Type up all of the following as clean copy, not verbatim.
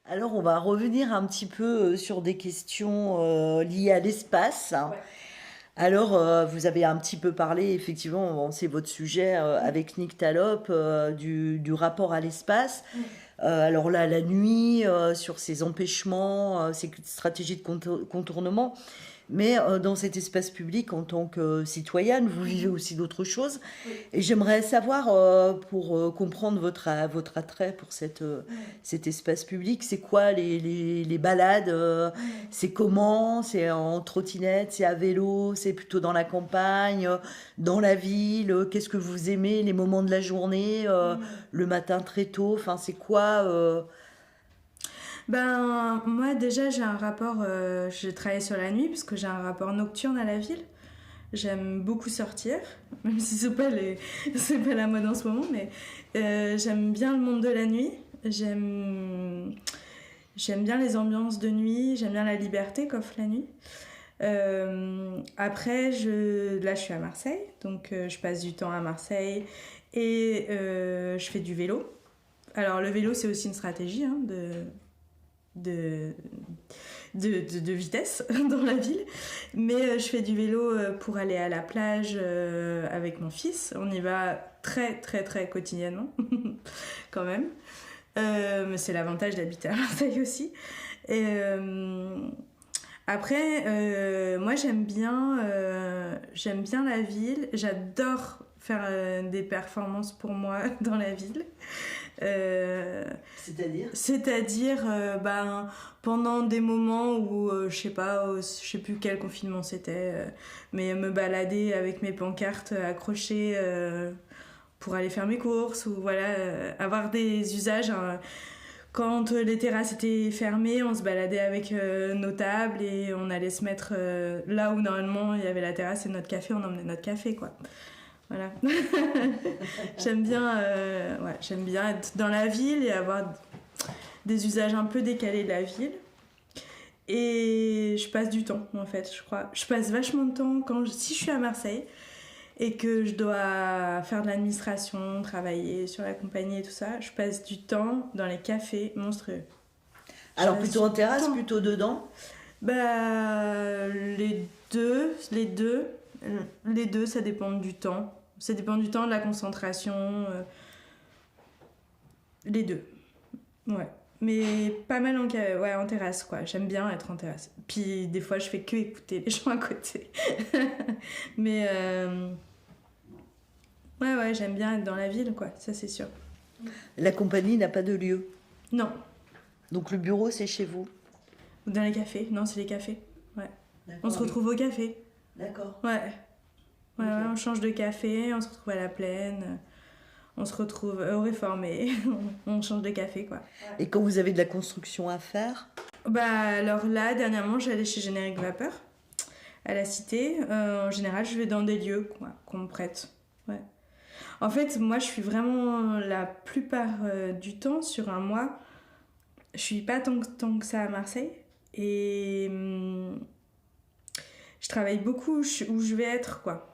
Alors, on va revenir un petit peu sur des questions liées à l'espace. Ouais. Alors, vous avez un petit peu parlé, effectivement, bon, c'est votre sujet Mm, avec Nick Talop, du rapport à l'espace. mm. Alors là, la nuit, sur ces empêchements, ces stratégies de contournement. Mais dans cet espace public, en tant que citoyenne, vous vivez Mhm. aussi d'autres choses. Oui. Et j'aimerais savoir, pour comprendre votre attrait pour Mm, cet espace public, c'est quoi les balades mm, c'est comment? C'est en trottinette, c'est à vélo, c'est plutôt dans la campagne, dans la ville? Qu'est-ce que vous aimez, les moments de la journée, mm. le matin très tôt? Enfin, c'est quoi Ben, moi déjà j'ai un rapport, je travaille sur la nuit parce que j'ai un rapport nocturne à la ville. J'aime beaucoup sortir, même si c'est pas la mode en ce moment, mais j'aime bien le monde de la nuit. J'aime, j'aime bien les ambiances de nuit, j'aime bien la liberté qu'offre la nuit. Après, là je suis à Marseille, donc je passe du temps à Marseille et je fais du vélo. Alors le vélo c'est aussi une stratégie hein, de, de vitesse dans la ville. Mais je fais du vélo pour aller à la plage avec mon fils. On y va très très très quotidiennement quand même. Mais c'est l'avantage d'habiter à Marseille aussi. Et après, moi j'aime bien la ville. J'adore faire des performances pour moi dans la ville. Euh, c'est-à-dire? C'est-à-dire, ben, pendant des moments où, je sais pas, je sais plus quel confinement c'était, mais me balader avec mes pancartes accrochées pour aller faire mes courses, ou voilà, avoir des usages. Hein. Quand les terrasses étaient fermées, on se baladait avec nos tables et on allait se mettre là où normalement il y avait la terrasse et notre café, on emmenait notre café, quoi. Voilà. J'aime bien être dans la ville et avoir des usages un peu décalés de la ville. Et je passe du temps, en fait, je crois. Je passe vachement de temps si je suis à Marseille et que je dois faire de l'administration, travailler sur la compagnie et tout ça. Je passe du temps dans les cafés monstrueux. Je Alors, passe plutôt du en terrasse, temps. plutôt dedans? Bah, les deux, ça dépend du temps. Ça dépend du temps, de la concentration, les deux. Ouais. Mais pas mal ouais, en terrasse, quoi. J'aime bien être en terrasse. Puis des fois, je fais que écouter les gens à côté. Mais ouais, ouais, j'aime bien être dans la ville, quoi. Ça, c'est sûr. La compagnie n'a pas de lieu. Non. Donc le bureau, c'est chez vous. Ou dans les cafés. Non, c'est les cafés. Ouais. On se D'accord, oui. retrouve au café. D'accord. Ouais. Ouais, Ok. ouais, on change de café, on se retrouve à la plaine. On se retrouve au réformé. On change de café, quoi. Et quand vous avez de la construction à faire? Bah, alors là, dernièrement, j'allais chez Générique Vapeur, à la Cité. En général, je vais dans des lieux, quoi, qu'on me prête. Ouais. En fait, moi, je suis vraiment la plupart du temps sur un mois. Je suis pas tant que ça à Marseille. Et je travaille beaucoup où je vais être, quoi.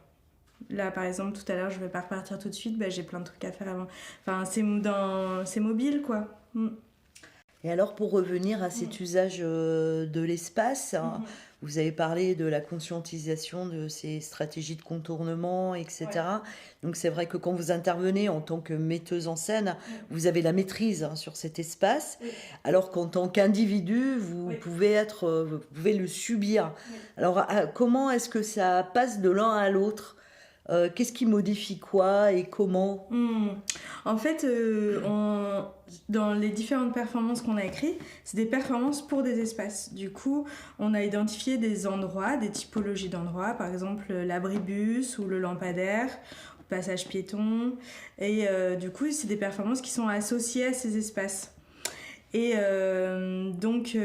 Là, par exemple, tout à l'heure, je vais pas repartir tout de suite. Bah, j'ai plein de trucs à faire avant. Enfin, c'est mobile, quoi. Mm. Et alors, pour revenir à Mm. cet usage de l'espace, hein, Mhm. vous avez parlé de la conscientisation de ces stratégies de contournement, Ouais. etc. Donc, c'est vrai que quand vous intervenez en tant que metteuse en scène, Mm. vous avez la maîtrise hein, sur cet espace, Oui. alors qu'en tant qu'individu, Oui. vous pouvez le subir. Oui. Alors, comment est-ce que ça passe de l'un à l'autre? Qu'est-ce qui modifie quoi et comment? Hmm. En fait, dans les différentes performances qu'on a écrites, c'est des performances pour des espaces. Du coup, on a identifié des endroits, des typologies d'endroits, par exemple l'abribus ou le lampadaire, le passage piéton. Et du coup, c'est des performances qui sont associées à ces espaces. Et donc,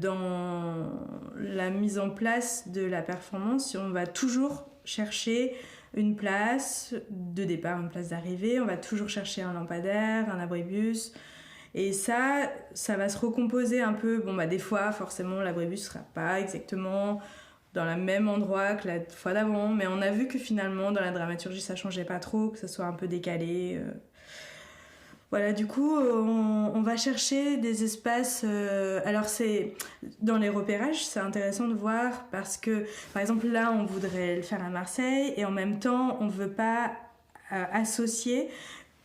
dans la mise en place de la performance, on va toujours chercher une place de départ, une place d'arrivée, on va toujours chercher un lampadaire, un abribus. Et ça va se recomposer un peu. Bon, bah, des fois, forcément, l'abribus ne sera pas exactement dans le même endroit que la fois d'avant, mais on a vu que finalement, dans la dramaturgie, ça changeait pas trop, que ça soit un peu décalé. Voilà, du coup, on va chercher des espaces. Alors, c'est dans les repérages, c'est intéressant de voir parce que, par exemple, là, on voudrait le faire à Marseille et en même temps, on ne veut pas associer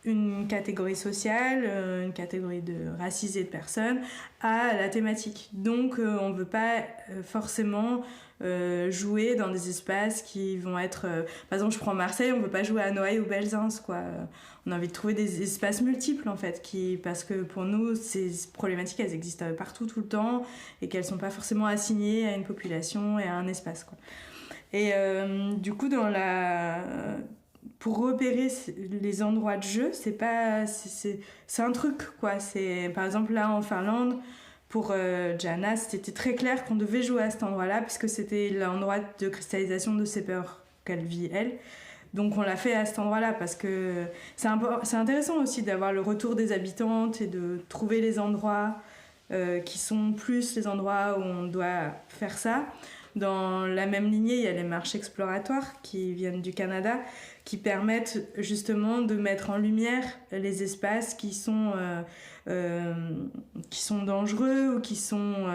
une catégorie sociale, une catégorie de racisée de personnes à la thématique. Donc, on ne veut pas forcément jouer dans des espaces qui vont être... par exemple, je prends Marseille, on ne veut pas jouer à Noailles ou Belzins, quoi. On a envie de trouver des espaces multiples, en fait, parce que pour nous, ces problématiques, elles existent partout, tout le temps, et qu'elles ne sont pas forcément assignées à une population et à un espace, quoi. Et du coup, pour repérer les endroits de jeu, c'est un truc, quoi. Par exemple, là, en Finlande, pour Jana, c'était très clair qu'on devait jouer à cet endroit-là, puisque c'était l'endroit de cristallisation de ses peurs qu'elle vit, elle. Donc on l'a fait à cet endroit-là, parce que c'est intéressant aussi d'avoir le retour des habitantes et de trouver les endroits qui sont plus les endroits où on doit faire ça. Dans la même lignée, il y a les marches exploratoires qui viennent du Canada, qui permettent justement de mettre en lumière les espaces qui sont dangereux ou qui sont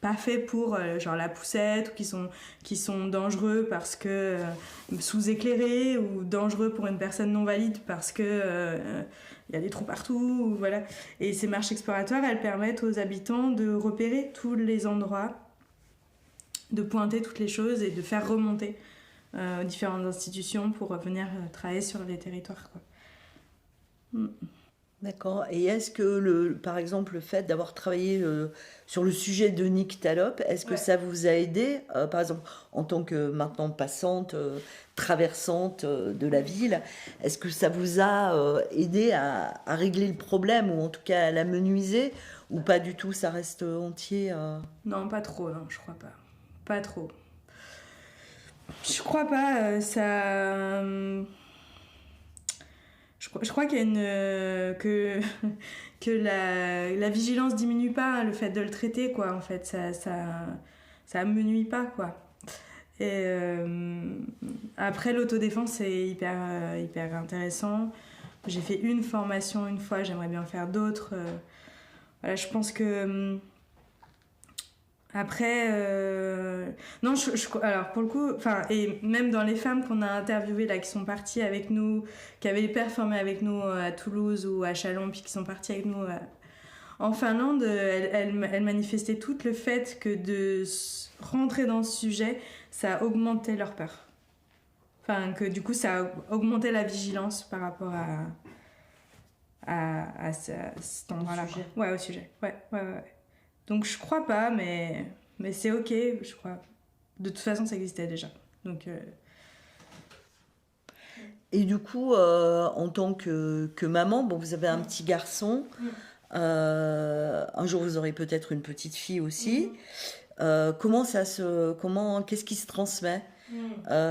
pas faits pour genre la poussette, ou qui sont dangereux parce que sous-éclairés, ou dangereux pour une personne non valide parce que y a des trous partout, voilà. Et ces marches exploratoires, elles permettent aux habitants de repérer tous les endroits, de pointer toutes les choses et de faire remonter aux différentes institutions pour venir travailler sur les territoires, quoi. D'accord. Et est-ce que, par exemple, le fait d'avoir travaillé sur le sujet de Nyctalope, est-ce que ça vous a aidé, par exemple, en tant que maintenant passante, traversante de la ville, est-ce que ça vous a aidé à régler le problème, ou en tout cas à l'amenuiser, ou pas du tout, ça reste entier Non, pas trop, non, je crois pas. Pas trop. Je crois pas, ça... Je crois qu'il y a que la vigilance diminue pas, hein, le fait de le traiter, quoi, en fait, ça amenuise pas, quoi. Et après, l'autodéfense, c'est hyper intéressant. J'ai fait une formation une fois, j'aimerais bien en faire d'autres. Voilà, je pense que... Après, non, alors pour le coup, et même dans les femmes qu'on a interviewées là, qui sont parties avec nous, qui avaient performé avec nous à Toulouse ou à Chalon, puis qui sont parties avec nous en Finlande, elles manifestaient toutes le fait que de rentrer dans ce sujet, ça a augmenté leur peur. Enfin, que du coup, ça a augmenté la vigilance par rapport à cet endroit-là. Ouais, au sujet. Ouais. Donc je crois pas, mais c'est ok, je crois. De toute façon, ça existait déjà. Donc, Et du coup, en tant que maman, bon, vous avez un petit garçon. Un jour, vous aurez peut-être une petite fille aussi. Qu'est-ce qui se transmet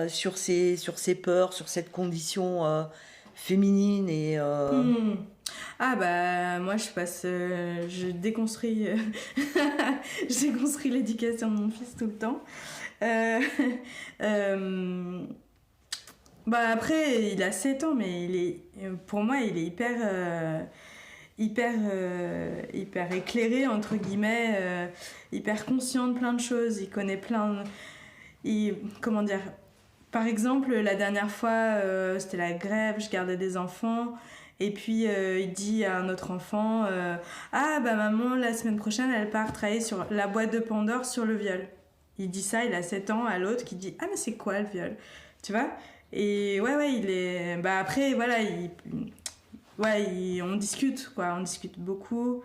sur ces peurs, sur cette condition féminine et Ah bah moi je déconstruis je déconstruis l'éducation de mon fils tout le temps. Bah après il a 7 ans, mais pour moi il est hyper éclairé entre guillemets, hyper conscient de plein de choses. Il connaît comment dire, par exemple la dernière fois c'était la grève, je gardais des enfants. Et puis il dit à un autre enfant ah bah maman la semaine prochaine elle part travailler sur la boîte de Pandore sur le viol. Il dit ça, il a 7 ans, à l'autre qui dit ah mais c'est quoi le viol, tu vois. Et ouais il est bah après voilà on discute quoi, on discute beaucoup.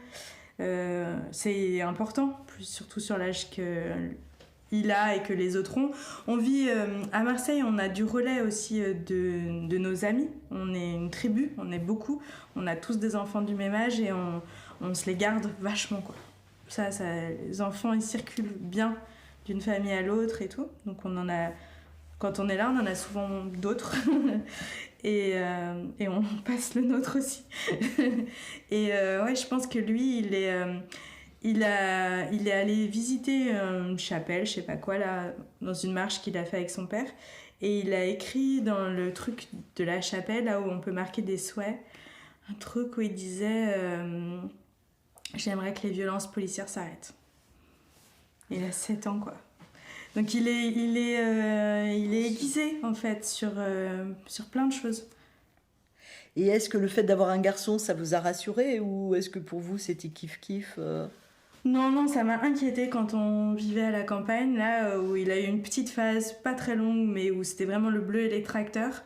C'est important, surtout sur l'âge qu'il a et que les autres ont. On vit à Marseille, on a du relais aussi de nos amis. On est une tribu, on est beaucoup. On a tous des enfants du même âge et on se les garde vachement, quoi. Ça, les enfants, ils circulent bien d'une famille à l'autre et tout. Donc quand on est là, on en a souvent d'autres. et on passe le nôtre aussi. Et ouais, je pense que lui, il est allé visiter une chapelle, je sais pas quoi, là, dans une marche qu'il a fait avec son père. Et il a écrit dans le truc de la chapelle, là où on peut marquer des souhaits, un truc où il disait j'aimerais que les violences policières s'arrêtent. Il a 7 ans, quoi. Donc il est aiguisé, en fait, sur plein de choses. Et est-ce que le fait d'avoir un garçon, ça vous a rassuré ou est-ce que pour vous c'était kiff-kiff Non, ça m'a inquiétée quand on vivait à la campagne, là où il a eu une petite phase pas très longue, mais où c'était vraiment le bleu et les tracteurs.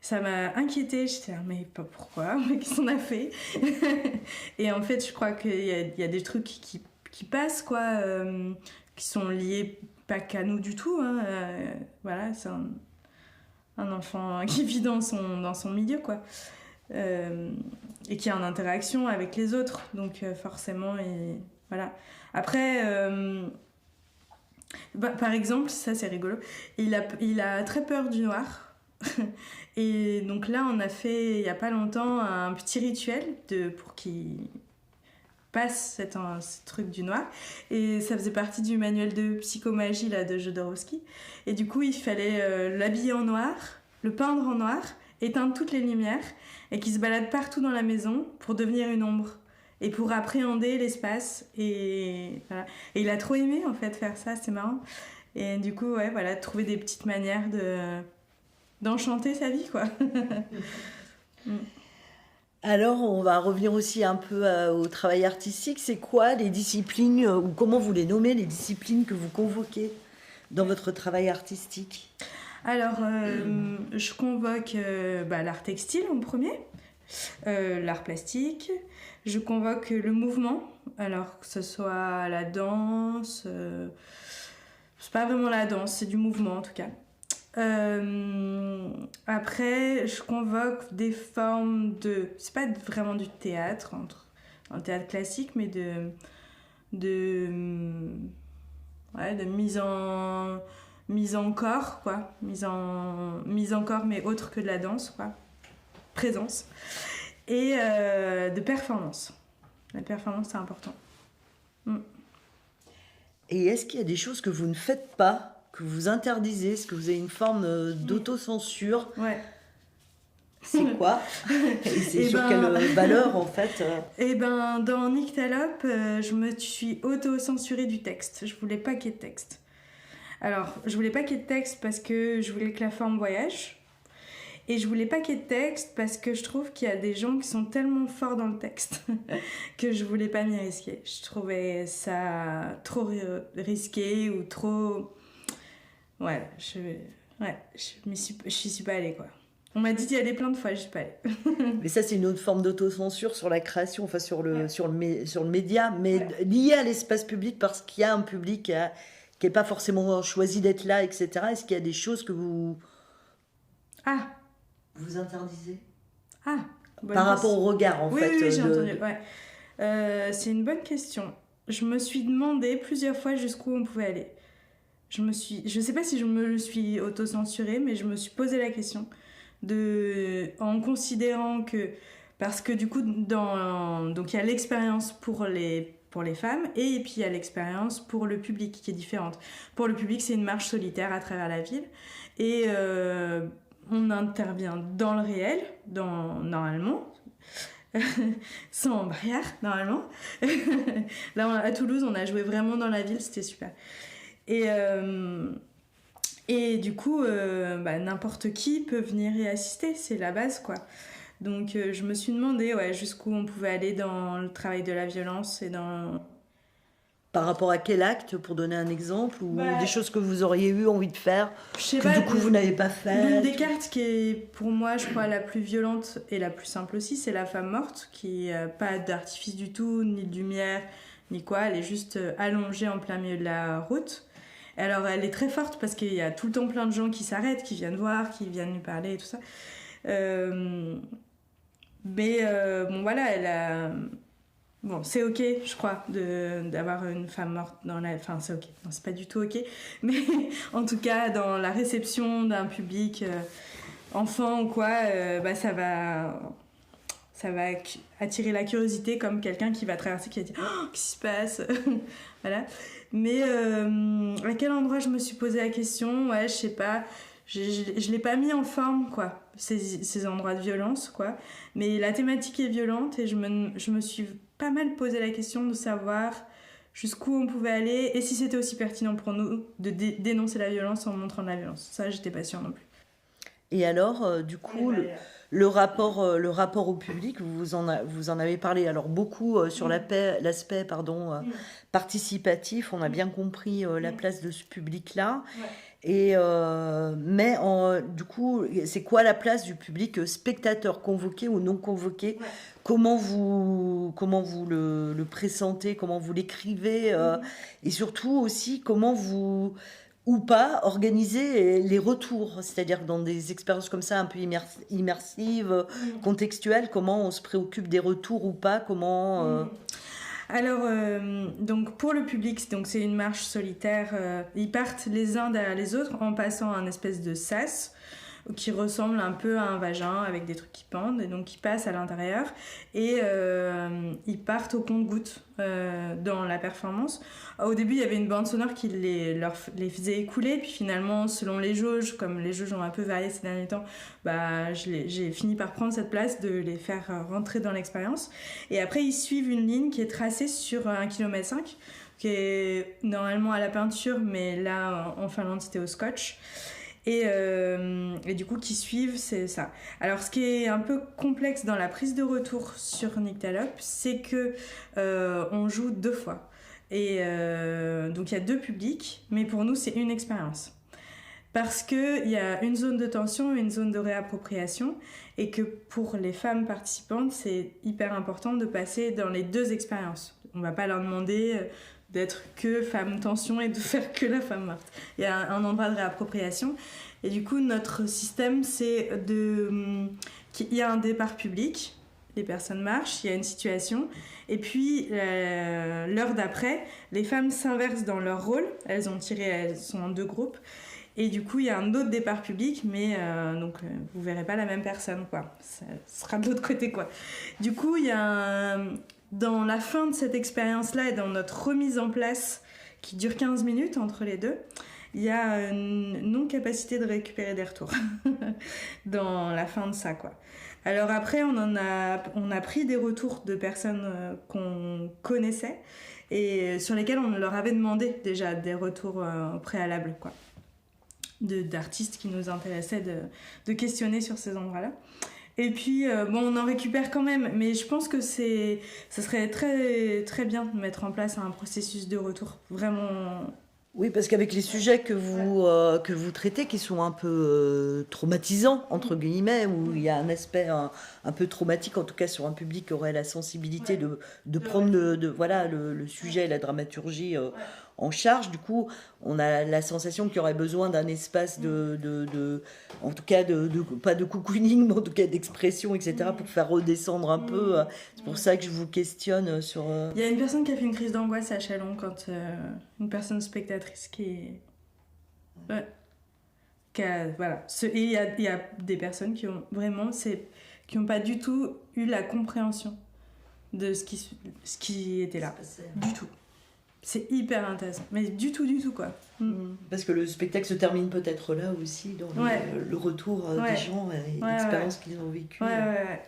Ça m'a inquiétée, j'étais là, mais pas pourquoi, mais qu'est-ce qu'on a fait? Et en fait, je crois qu'il y a des trucs qui passent, quoi, qui sont liés pas qu'à nous du tout, hein. Voilà, c'est un enfant qui vit dans son milieu, quoi. Et qui est en interaction avec les autres, donc forcément, voilà. Après, par exemple, ça c'est rigolo, il a très peur du noir. Et donc là, on a fait, il y a pas longtemps, un petit rituel pour qu'il passe ce truc du noir. Et ça faisait partie du manuel de psychomagie là, de Jodorowsky. Et du coup, il fallait l'habiller en noir, le peindre en noir, éteindre toutes les lumières, et qu'il se balade partout dans la maison pour devenir une ombre. Et pour appréhender l'espace. Et voilà. Et il a trop aimé, en fait, faire ça, c'est marrant. Et du coup, ouais, voilà, trouver des petites manières d'enchanter sa vie, quoi. Alors, on va revenir aussi un peu au travail artistique. C'est quoi les disciplines, ou comment vous les nommez, les disciplines que vous convoquez dans votre travail artistique? Alors, je convoque l'art textile en premier, l'art plastique. Je convoque le mouvement, alors que ce soit la danse. C'est pas vraiment la danse, c'est du mouvement en tout cas. Après, je convoque des formes c'est pas vraiment du théâtre, dans le théâtre classique, mais de mise en corps, quoi. Mise en corps, mais autre que de la danse, quoi. Présence. Et de performance. La performance, c'est important. Et est-ce qu'il y a des choses que vous ne faites pas, que vous interdisez? Est-ce que vous avez une forme d'autocensure? Ouais. C'est quoi? Et c'est sur quelle valeur, en fait? Eh ben, dans Nyctalope, je me suis auto-censurée du texte. Je voulais pas qu'il y ait de texte. Alors, je voulais pas qu'il y ait de texte parce que je voulais que la forme voyage. Et je voulais pas qu'il y ait de texte parce que je trouve qu'il y a des gens qui sont tellement forts dans le texte que je voulais pas m'y risquer. Je trouvais ça trop risqué ou trop... Ouais, je suis pas allée, quoi. On m'a dit d'y aller plein de fois, je suis pas allée. Mais ça, c'est une autre forme d'autocensure sur la création, enfin sur le média, mais lié à l'espace public parce qu'il y a un public qui n'est pas forcément choisi d'être là, etc. Est-ce qu'il y a des choses que vous interdisez par rapport au regard, en fait? Oui, j'ai entendu. Ouais. C'est une bonne question. Je me suis demandé plusieurs fois jusqu'où on pouvait aller. Je sais pas si je me suis auto-censurée, mais je me suis posé la question en considérant que, parce que du coup, donc il y a l'expérience pour les femmes et puis il y a l'expérience pour le public qui est différente. Pour le public, c'est une marche solitaire à travers la ville et on intervient dans le réel, normalement, sans barrière, normalement. Là, à Toulouse, on a joué vraiment dans la ville, c'était super. Et du coup, n'importe qui peut venir y assister, c'est la base, quoi. Donc, je me suis demandé jusqu'où on pouvait aller dans le travail de la violence et dans... Par rapport à quel acte, pour donner un exemple, ou des choses que vous auriez eu envie de faire, du coup vous n'avez pas fait? L'une des cartes qui est, pour moi, je crois, la plus violente et la plus simple aussi, c'est la femme morte, qui n'a pas d'artifice du tout, ni de lumière, ni quoi, elle est juste allongée en plein milieu de la route. Alors, elle est très forte parce qu'il y a tout le temps plein de gens qui s'arrêtent, qui viennent voir, qui viennent lui parler et tout ça. Bon, voilà, elle a... Bon, c'est ok, je crois, d'avoir une femme morte dans la... Enfin, c'est ok. Non, c'est pas du tout ok. Mais en tout cas, dans la réception d'un public enfant ou quoi, ça va attirer la curiosité comme quelqu'un qui va traverser, qui va dire « Oh, qu'est-ce qui se passe ?» Voilà. Mais à quel endroit je me suis posé la question? Ouais, je sais pas. je l'ai pas mis en forme, quoi, ces endroits de violence, quoi. Mais la thématique est violente et je me suis pas mal posé la question de savoir jusqu'où on pouvait aller et si c'était aussi pertinent pour nous de dénoncer la violence en montrant de la violence. Ça, j'étais pas sûre non plus. Et alors, du coup, le rapport au public, vous en avez parlé alors beaucoup sur l'aspect participatif. On a bien compris la place de ce public-là. Ouais. Et mais du coup, c'est quoi la place du public spectateur, convoqué ou non convoqué? Ouais. Comment vous le pressentez? Comment vous l'écrivez? Et surtout aussi, comment vous ou pas organiser les retours, c'est-à-dire dans des expériences comme ça un peu immersives, contextuelles, comment on se préoccupe des retours ou pas, comment... Alors, donc pour le public, donc c'est une marche solitaire. Ils partent les uns derrière les autres en passant un espèce de sas qui ressemble un peu à un vagin avec des trucs qui pendent et donc qui passent à l'intérieur et ils partent au compte-gouttes dans la performance. Au début, il y avait une bande sonore qui les faisait écouler, puis finalement, selon les jauges, comme les jauges ont un peu varié ces derniers temps, j'ai fini par prendre cette place de les faire rentrer dans l'expérience. Et après, ils suivent une ligne qui est tracée sur 1,5 km, qui est normalement à la peinture, mais là, en Finlande, c'était au scotch. Et du coup, qui suivent, c'est ça. Alors, ce qui est un peu complexe dans la prise de retour sur Nyctalope, c'est que on joue 2 fois. Et donc, il y a 2 publics, mais pour nous, c'est une expérience. Parce qu'il y a une zone de tension et une zone de réappropriation, et que pour les femmes participantes, c'est hyper important de passer dans les 2 expériences. On ne va pas leur demander d'être que femme tension et de faire que la femme morte. Il y a un endroit de réappropriation. Et du coup, notre système, c'est qu'il y a un départ public, les personnes marchent, il y a une situation, et puis l'heure d'après, les femmes s'inversent dans leur rôle, elles sont en 2 groupes, et du coup, il y a un autre départ public, mais vous verrez pas la même personne, quoi. Ça sera de l'autre côté, quoi. Du coup, il y a dans la fin de cette expérience-là et dans notre remise en place qui dure 15 minutes entre les 2, il y a une non-capacité de récupérer des retours dans la fin de ça, quoi. Alors après, on a pris des retours de personnes qu'on connaissait et sur lesquelles on leur avait demandé déjà des retours préalables, quoi, d'artistes qui nous intéressaient de questionner sur ces endroits-là. Et puis, on en récupère quand même, mais je pense que ça serait très, très bien de mettre en place un processus de retour vraiment... Oui, parce qu'avec les sujets que vous traitez, qui sont un peu traumatisants, entre guillemets, où il y a un aspect un peu traumatique, en tout cas sur un public qui aurait la sensibilité de prendre le sujet et la dramaturgie en charge, du coup, on a la sensation qu'il y aurait besoin d'un espace en tout cas, pas de cocooning, mais en tout cas d'expression, etc., pour faire redescendre un peu. C'est pour ça que je vous questionne sur... Il y a une personne qui a fait une crise d'angoisse à Chalon quand une personne spectatrice qui... Ouais. Voilà. Et il y a des personnes qui ont vraiment... qui n'ont pas du tout eu la compréhension de ce qui était là. Du tout. C'est hyper intéressant. Mais du tout, quoi. Parce que le spectacle se termine peut-être là aussi, dans le retour des gens et l'expérience qu'ils ont vécue. Ouais.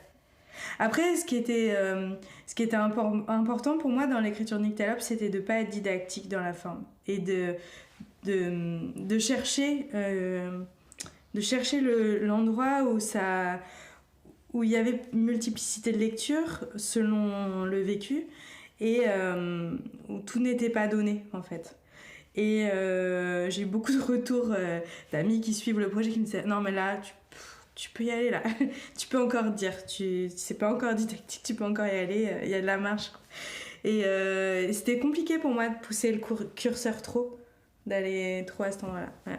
Après, ce qui était important pour moi dans l'écriture de Nyctalope, c'était de ne pas être didactique dans la forme. Et de chercher l'endroit où il y avait une multiplicité de lectures selon le vécu, et où tout n'était pas donné, en fait. Et j'ai eu beaucoup de retours d'amis qui suivent le projet qui me disaient « Non, mais là, tu peux y aller, là. Tu peux encore dire. C'est pas encore didactique, tu peux encore y aller. Il y a de la marche. » Et c'était compliqué pour moi de pousser le curseur trop, d'aller trop à cet endroit-là. Ouais.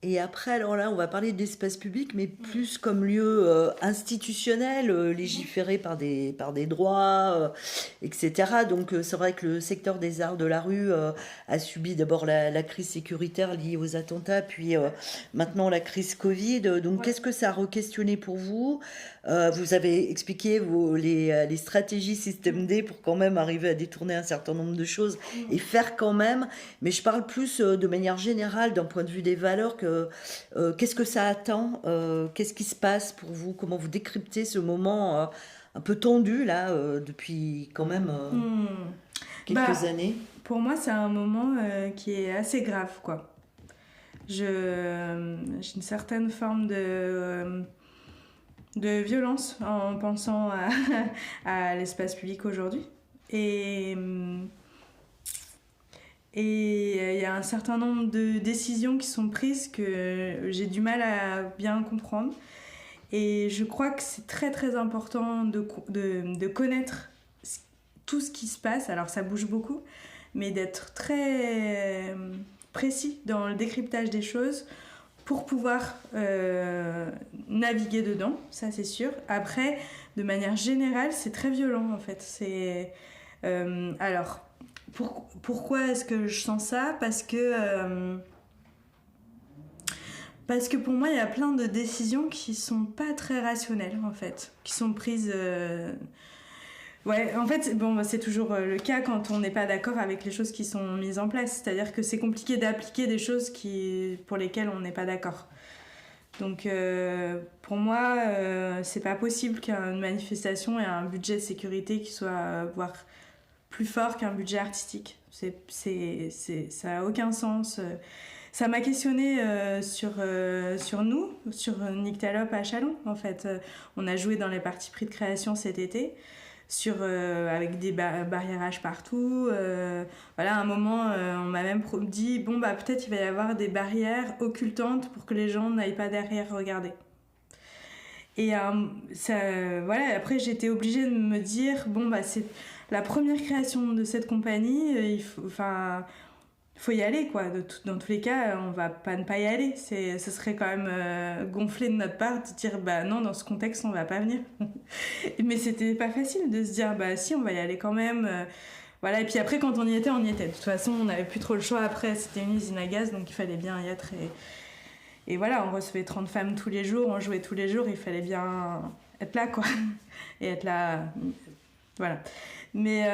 Et après, alors là, on va parler d'espace public, mais plus comme lieu institutionnel, légiféré par des droits, etc. Donc c'est vrai que le secteur des arts de la rue a subi d'abord la crise sécuritaire liée aux attentats, puis maintenant la crise Covid. Donc qu'est-ce que ça a re-questionné pour vous ? Vous avez expliqué les stratégies système D pour quand même arriver à détourner un certain nombre de choses et faire quand même. Mais je parle plus de manière générale d'un point de vue des valeurs qu'est-ce que ça attend, qu'est-ce qui se passe pour vous, comment vous décryptez ce moment un peu tendu là depuis quand même quelques années. Pour moi, c'est un moment qui est assez grave, quoi. J'ai une certaine forme de violence en pensant à l'espace public aujourd'hui. Et il y a un certain nombre de décisions qui sont prises que j'ai du mal à bien comprendre. Et je crois que c'est très très important de connaître tout ce qui se passe. Alors ça bouge beaucoup, mais d'être très précis dans le décryptage des choses pour pouvoir naviguer dedans, ça c'est sûr. Après, de manière générale, c'est très violent en fait. Alors, pourquoi est-ce que je sens ça ? Parce que pour moi, il y a plein de décisions qui sont pas très rationnelles en fait, qui sont prises... Ouais, en fait, c'est toujours le cas quand on n'est pas d'accord avec les choses qui sont mises en place. C'est-à-dire que c'est compliqué d'appliquer des choses pour lesquelles on n'est pas d'accord. Donc, pour moi, c'est pas possible qu'une manifestation ait un budget de sécurité qui soit voire plus fort qu'un budget artistique. Ça n'a aucun sens. Ça m'a questionné sur nous, sur Nyctalope à Châlons, en fait. On a joué dans les parties prix de création cet été. Avec des barriérages partout. Voilà, à un moment, on m'a même dit peut-être il va y avoir des barrières occultantes pour que les gens n'aillent pas derrière regarder. Et voilà, après, j'étais obligée de me dire c'est la première création de cette compagnie, il faut y aller, quoi. Dans tous les cas, on va pas ne pas y aller. Ce serait quand même gonflé de notre part de dire non, dans ce contexte, on va pas venir. Mais c'était pas facile de se dire si, on va y aller quand même. Voilà. Et puis après, quand on y était, on y était. De toute façon, on n'avait plus trop le choix. Après, c'était une usine à gaz, donc il fallait bien y être. Et voilà, on recevait 30 femmes tous les jours, on jouait tous les jours, il fallait bien être là, quoi. Et être là. Voilà. Mais.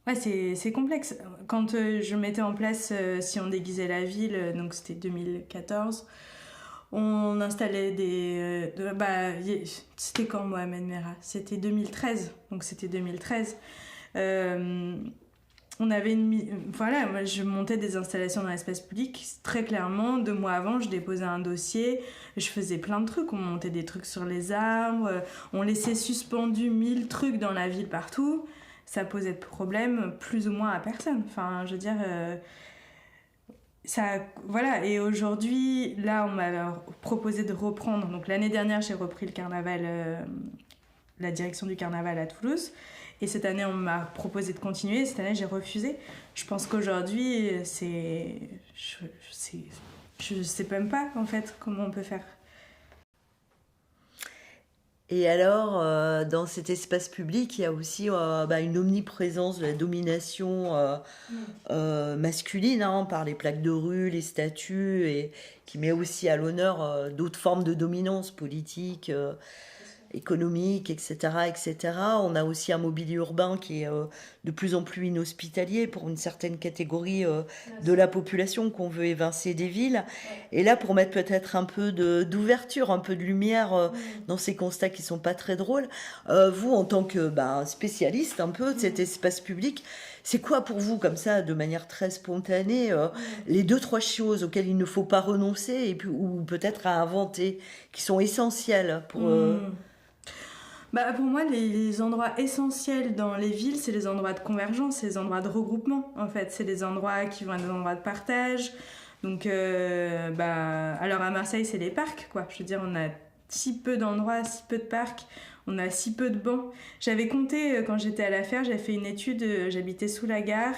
Ouais, c'est complexe. Quand je mettais en place Si on déguisait la ville, donc c'était 2014, on installait c'était quand Mohamed Merah ? C'était 2013, donc c'était 2013. On avait voilà, moi, je montais des installations dans l'espace public. Très clairement, 2 mois avant, je déposais un dossier, je faisais plein de trucs. On montait des trucs sur les arbres, on laissait suspendus 1000 trucs dans la ville partout. Ça posait de problème plus ou moins à personne. Enfin, je veux dire, ça, voilà. Et aujourd'hui, là, on m'a proposé de reprendre. Donc l'année dernière, j'ai repris le carnaval, la direction du carnaval à Toulouse. Et cette année, on m'a proposé de continuer. Cette année, j'ai refusé. Je pense qu'aujourd'hui, je sais même pas en fait comment on peut faire. Et alors, dans cet espace public, il y a aussi une omniprésence de la domination masculine par les plaques de rue, les statues, et qui met aussi à l'honneur d'autres formes de dominance politique, économique, etc., etc. On a aussi un mobilier urbain qui est de plus en plus inhospitalier pour une certaine catégorie de la population qu'on veut évincer des villes. Et là, pour mettre peut-être un peu d'ouverture, un peu de lumière dans ces constats qui sont pas très drôles, vous, en tant que spécialiste un peu de cet espace public, c'est quoi pour vous, comme ça, de manière très spontanée, les 2-3 choses auxquelles il ne faut pas renoncer et puis, ou peut-être à inventer, qui sont essentielles pour... Pour moi, les endroits essentiels dans les villes, c'est les endroits de convergence, c'est les endroits de regroupement, en fait. C'est les endroits qui vont être des endroits de partage. Donc, alors à Marseille, c'est les parcs, quoi. Je veux dire, on a si peu d'endroits, si peu de parcs, on a si peu de bancs. J'avais compté, quand j'étais à l'affaire, j'avais fait une étude, j'habitais sous la gare.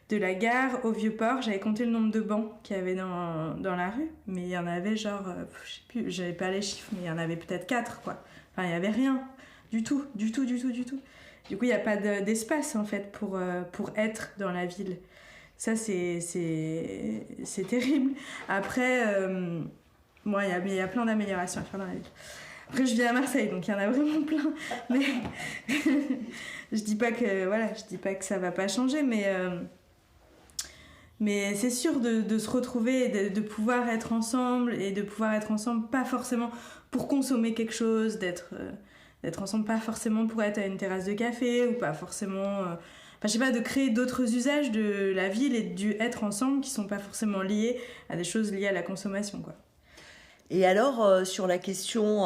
De la gare au Vieux-Port, j'avais compté le nombre de bancs qu'il y avait dans la rue. Mais il y en avait genre, je sais plus, j'avais pas les chiffres, mais il y en avait peut-être 4, quoi. Enfin, il y avait rien. Du tout. Du coup, il n'y a pas d'espace, en fait, pour être dans la ville. Ça, c'est terrible. Après, il y a plein d'améliorations à faire dans la ville. Après, je vis à Marseille, donc il y en a vraiment plein. Mais je dis pas que ça va pas changer, mais c'est sûr de se retrouver, de pouvoir être ensemble, et de pouvoir être ensemble pas forcément pour consommer quelque chose, d'être ensemble pas forcément pour être à une terrasse de café, ou pas forcément... Enfin, je sais pas, de créer d'autres usages de la ville et du être ensemble qui sont pas forcément liés à des choses liées à la consommation, quoi. Et alors, sur la question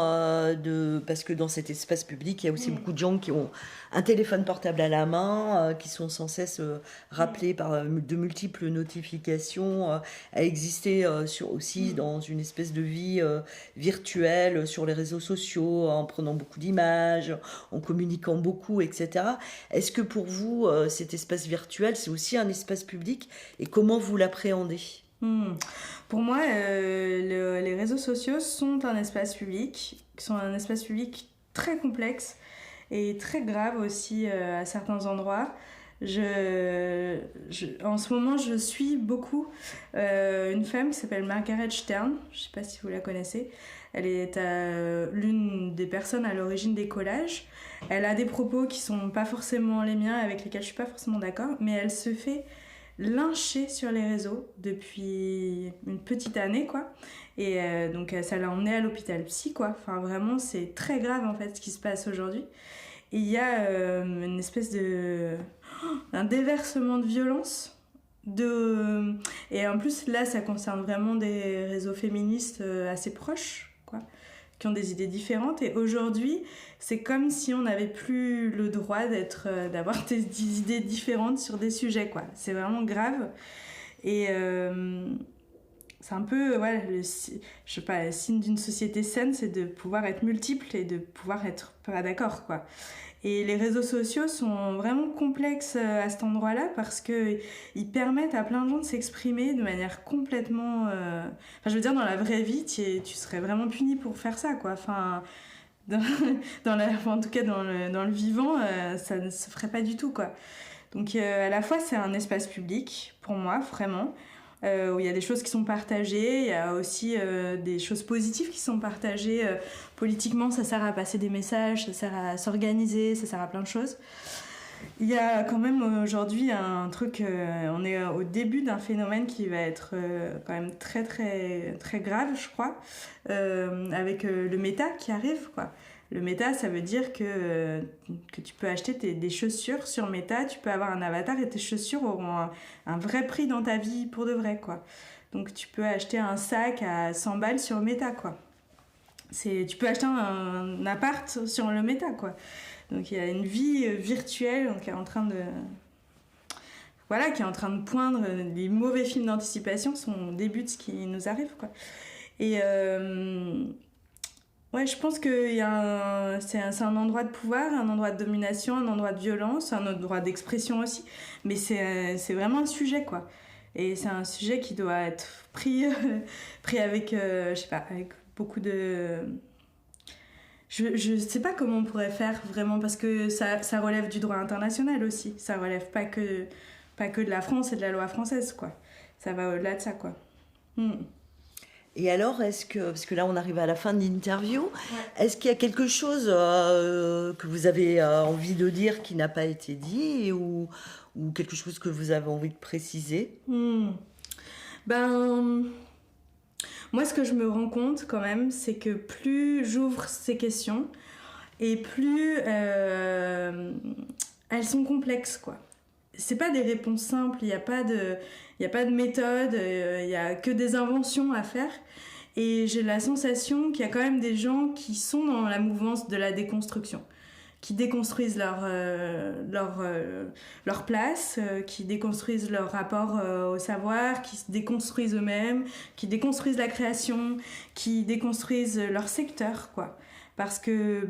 parce que dans cet espace public, il y a aussi beaucoup de gens qui ont un téléphone portable à la main, qui sont sans cesse rappelés par de multiples notifications à exister aussi dans une espèce de vie virtuelle sur les réseaux sociaux, en prenant beaucoup d'images, en communiquant beaucoup, etc. Est-ce que pour vous, cet espace virtuel, c'est aussi un espace public, et comment vous l'appréhendez ? Pour moi, les réseaux sociaux sont un espace public, très complexe et très grave aussi à certains endroits. En ce moment, je suis beaucoup une femme qui s'appelle Margaret Stern, je ne sais pas si vous la connaissez. Elle est l'une des personnes à l'origine des collages. Elle a des propos qui ne sont pas forcément les miens, avec lesquels je ne suis pas forcément d'accord, mais elle se fait lynchée sur les réseaux depuis une petite année, quoi. Et donc ça l'a emmenée à l'hôpital psy, quoi. Enfin, vraiment, c'est très grave, en fait, ce qui se passe aujourd'hui. Et il y a une espèce un déversement de violence. Et en plus, là, ça concerne vraiment des réseaux féministes assez proches, quoi, qui ont des idées différentes. Et aujourd'hui, c'est comme si on n'avait plus le droit d'avoir des idées différentes sur des sujets, quoi. C'est vraiment grave. Et c'est un peu, je sais pas, le signe d'une société saine, c'est de pouvoir être multiple et de pouvoir être pas d'accord, quoi. Et les réseaux sociaux sont vraiment complexes à cet endroit-là, parce qu'ils permettent à plein de gens de s'exprimer de manière complètement... Enfin, je veux dire, dans la vraie vie, tu serais vraiment puni pour faire ça, quoi. Enfin, en tout cas, dans le vivant, ça ne se ferait pas du tout, quoi. Donc, à la fois, c'est un espace public, pour moi, vraiment, où il y a des choses qui sont partagées, il y a aussi des choses positives qui sont partagées. Politiquement, ça sert à passer des messages, ça sert à s'organiser, ça sert à plein de choses. Il y a quand même aujourd'hui un truc, on est au début d'un phénomène qui va être quand même très très très grave, je crois, avec le méta qui arrive, quoi. Le méta, ça veut dire que tu peux acheter des chaussures sur méta, tu peux avoir un avatar et tes chaussures auront un vrai prix dans ta vie pour de vrai, quoi. Donc tu peux acheter un sac à 100 balles sur méta, quoi. Tu peux acheter un appart sur le méta, quoi. Donc il y a une vie virtuelle qui est en train de... Voilà, qui est en train de poindre. Les mauvais films d'anticipation sont au début de ce qui nous arrive, quoi. Et... ouais, je pense que c'est un endroit de pouvoir, un endroit de domination, un endroit de violence, un endroit d'expression aussi. Mais c'est vraiment un sujet, quoi. Et c'est un sujet qui doit être pris avec, je sais pas, avec beaucoup de... Je sais pas comment on pourrait faire vraiment, parce que ça relève du droit international aussi. Ça relève pas que de la France et de la loi française, quoi. Ça va au-delà de ça, quoi. Et alors, parce que là on arrive à la fin de l'interview, est-ce qu'il y a quelque chose que vous avez envie de dire qui n'a pas été dit, ou quelque chose que vous avez envie de préciser ? Moi, ce que je me rends compte quand même, c'est que plus j'ouvre ces questions, et plus elles sont complexes, quoi. C'est pas des réponses simples, il n'y a pas de méthode, il n'y a que des inventions à faire. Et j'ai la sensation qu'il y a quand même des gens qui sont dans la mouvance de la déconstruction, qui déconstruisent leur place, qui déconstruisent leur rapport au savoir, qui se déconstruisent eux-mêmes, qui déconstruisent la création, qui déconstruisent leur secteur, quoi. Parce que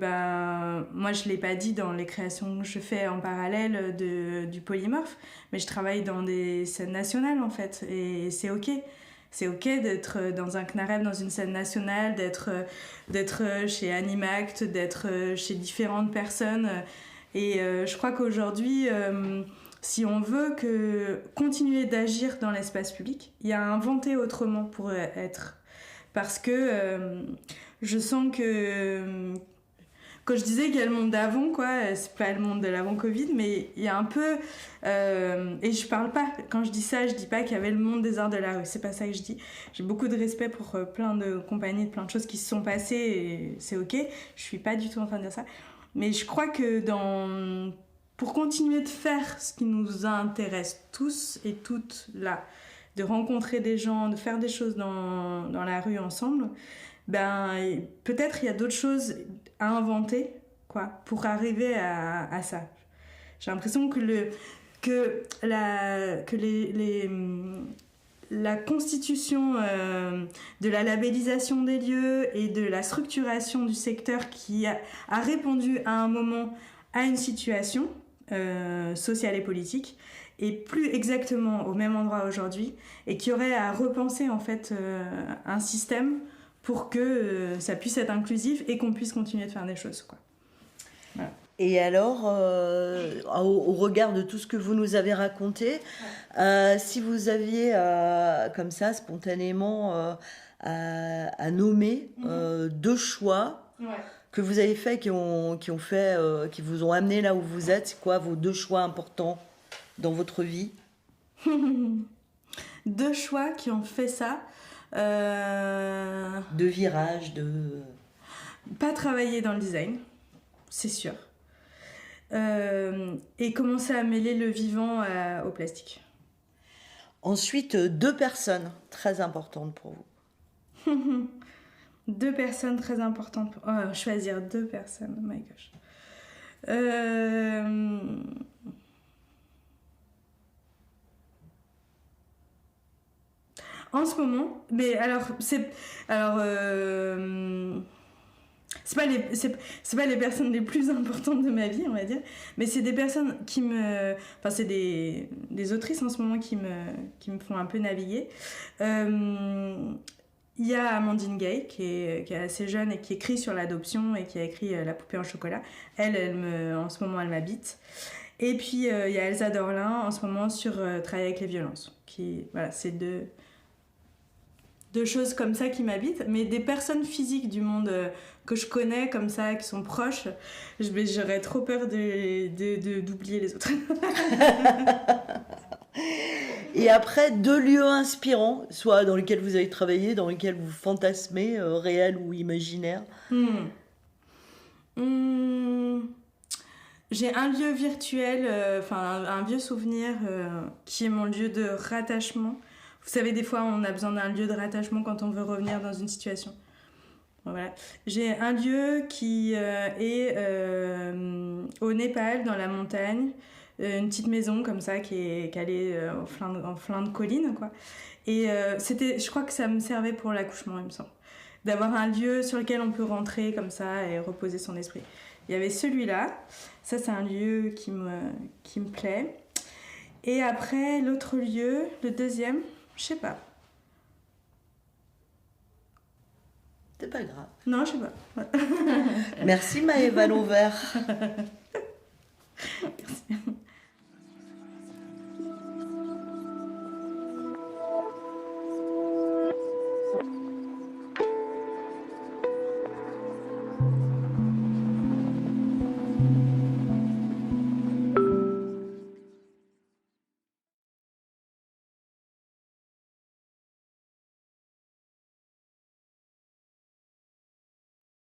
moi je l'ai pas dit dans les créations que je fais en parallèle du polymorphe, mais je travaille dans des scènes nationales, en fait, et c'est ok. C'est ok d'être dans un CNAREP, dans une scène nationale, d'être chez Animact, d'être chez différentes personnes. Et je crois qu'aujourd'hui, si on veut continuer d'agir dans l'espace public, il y a à inventer autrement pour être. Parce que je sens que quand je disais qu'il y a le monde d'avant, quoi, c'est pas le monde de l'avant-Covid, mais il y a un peu... et je parle pas, quand je dis ça, je dis pas qu'il y avait le monde des arts de la rue, c'est pas ça que je dis. J'ai beaucoup de respect pour plein de compagnies, plein de choses qui se sont passées, et c'est ok, je suis pas du tout en train de dire ça. Mais je crois que pour continuer de faire ce qui nous intéresse tous et toutes là, de rencontrer des gens, de faire des choses dans la rue ensemble, ben peut-être il y a d'autres choses à inventer, quoi, pour arriver à ça. J'ai l'impression que la constitution de la labellisation des lieux et de la structuration du secteur qui a répondu à un moment à une situation sociale et politique est plus exactement au même endroit aujourd'hui et qui aurait à repenser en fait un système pour que ça puisse être inclusif et qu'on puisse continuer de faire des choses, quoi. Voilà. Et alors, au regard de tout ce que vous nous avez raconté, si vous aviez comme ça spontanément à nommer deux choix que vous avez faits, qui vous ont amené là où vous êtes, c'est quoi vos deux choix importants dans votre vie? Deux choix qui ont fait ça. De virage, Pas travailler dans le design, c'est sûr. Et commencer à mêler le vivant au plastique. Ensuite, deux personnes très importantes pour vous. Deux personnes très importantes. Choisir deux personnes, oh my gosh. En ce moment, mais alors c'est pas les personnes les plus importantes de ma vie, on va dire, mais c'est des personnes c'est des autrices en ce moment qui me font un peu naviguer. Il y a Amandine Gay qui est assez jeune et qui écrit sur l'adoption et qui a écrit La poupée en chocolat. En ce moment elle m'habite. Et puis il y a Elsa Dorlin en ce moment sur Travailler avec les violences. Voilà, c'est deux choses comme ça qui m'habitent, mais des personnes physiques du monde que je connais comme ça, qui sont proches, j'aurais trop peur d'oublier les autres. Et après, deux lieux inspirants, soit dans lesquels vous avez travaillé, dans lesquels vous fantasmez, réel ou imaginaire. J'ai un lieu virtuel, un vieux souvenir qui est mon lieu de rattachement. Vous savez, des fois, on a besoin d'un lieu de rattachement quand on veut revenir dans une situation. Voilà. J'ai un lieu qui est au Népal, dans la montagne, une petite maison comme ça qui est calée en flanc de colline, quoi. Et je crois que ça me servait pour l'accouchement, il me semble. D'avoir un lieu sur lequel on peut rentrer comme ça et reposer son esprit. Il y avait celui-là. Ça, c'est un lieu qui me plaît. Et après, l'autre lieu, le deuxième, je sais pas. C'est pas grave. Non, je sais pas. Merci Maëva Lovert. Merci.